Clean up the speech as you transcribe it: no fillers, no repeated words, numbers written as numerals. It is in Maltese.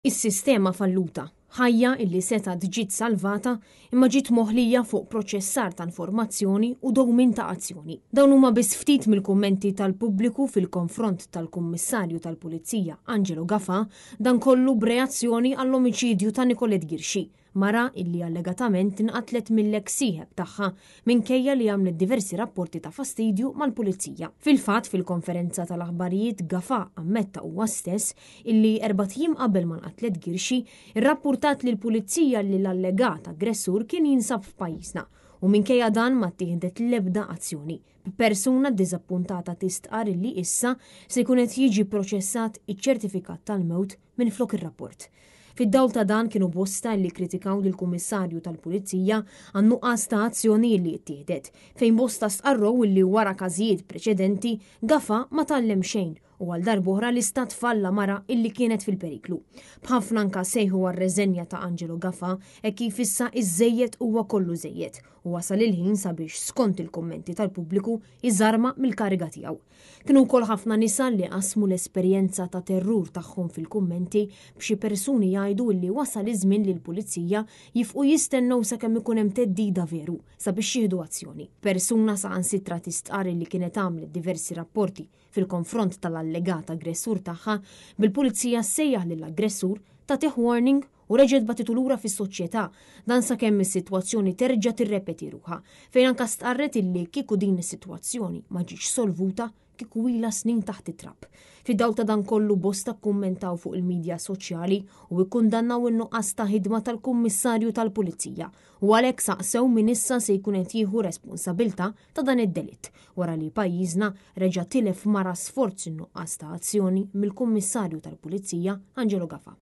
Is-sistema falluta, ħajja illi seta ġiet salvata imma ġiet moħlija fuq proċessar ta' informazzjoni u dowmin ta' azzjoni. Dawn huma biss ftit mill-kummenti tal-pubbliku fil-konfront tal-Kummissarju tal-Pulizija Angelo Gafà dan kollu b'reazzjoni għall-omiċidju ta' Nicolette Girxi, mara illi allegatament inqatlet mill-eks sieħeb tagħha minkejja li għamlet diversi rapporti ta' fastidju mal-Pulizija. Fil-fatt fil-konferenza tal-aħbarijiet Gafà ammetta huwa stess illi 4 jiem qabel ma nqatlet Girxi irrappurtat li l-Pulizija li l-allegat aggressur kien jinsab f'pajjiżna u minkejja dan ma ttieħdet l-ebda azzjoni. Persuna ddiżappuntata tistqar illi issa se jkun qed jiġi proċessat iċ-ċertifikat tal-mewt minflok ir-rapport. Fid-dawl ta' dan kienu bosta li kritikaw lill-Kummissarju tal-Pulizija għan-nuqqas ta' azzjoni li ttieħdet, fejn bosta stqarrow illi wara każijiet preċedenti Gafà ma tallem xejn u għal darb'oħra l-istat falla mara illi kienet fil-periklu. B'ħafna anka sejħu għar-reżenja ta' Angelo Gafà e kif issa iż-żejjed huwa kollu żejjed u wasal il-ħin sabiex skont il-kummenti tal-pubbliku iżarma mill-kariga tiegħu. Kienu wkoll ħafna nisa li qasmu l-esperjenza ta' terrur tagħhom fil-kummenti b'xi persuni jgħidu li wasal iż-żmien li l-pulizija jifqu jistennew sakemm ikun hemm teddida veru sabiex jieħdu azzjoni. Persuna saħansitra tistqar li kienet għamlet diversi rapporti fil-konfront tal-allegat aggressur tagħha bil-pulizija sejjaħ lill-aggressur tagħtih warning u reġgħet batitu lura fis-soċjetà dan sakemm is-sitwazzjoni terġa' tirrepeti ruħha fejn anke stqarret illi kieku din is-sitwazzjoni ma ġietx solvuta kieku ilha snin taħt it-trapp. Fid-dawl ta' dan kollu bosta kkummentaw fuq il-medja soċjali u ikkundannaw in-nuqqas ta' ħidma tal-Kummissarju tal-Pulizija u għalhekk saqsew min issa se jkun qed jieħu responsabbiltà ta' dan id-delitt wara li pajjiżna reġa' tilef mara sforz in-nuqqas ta' azzjoni mill-Kummissarju tal-Pulizija Angelo Gafà.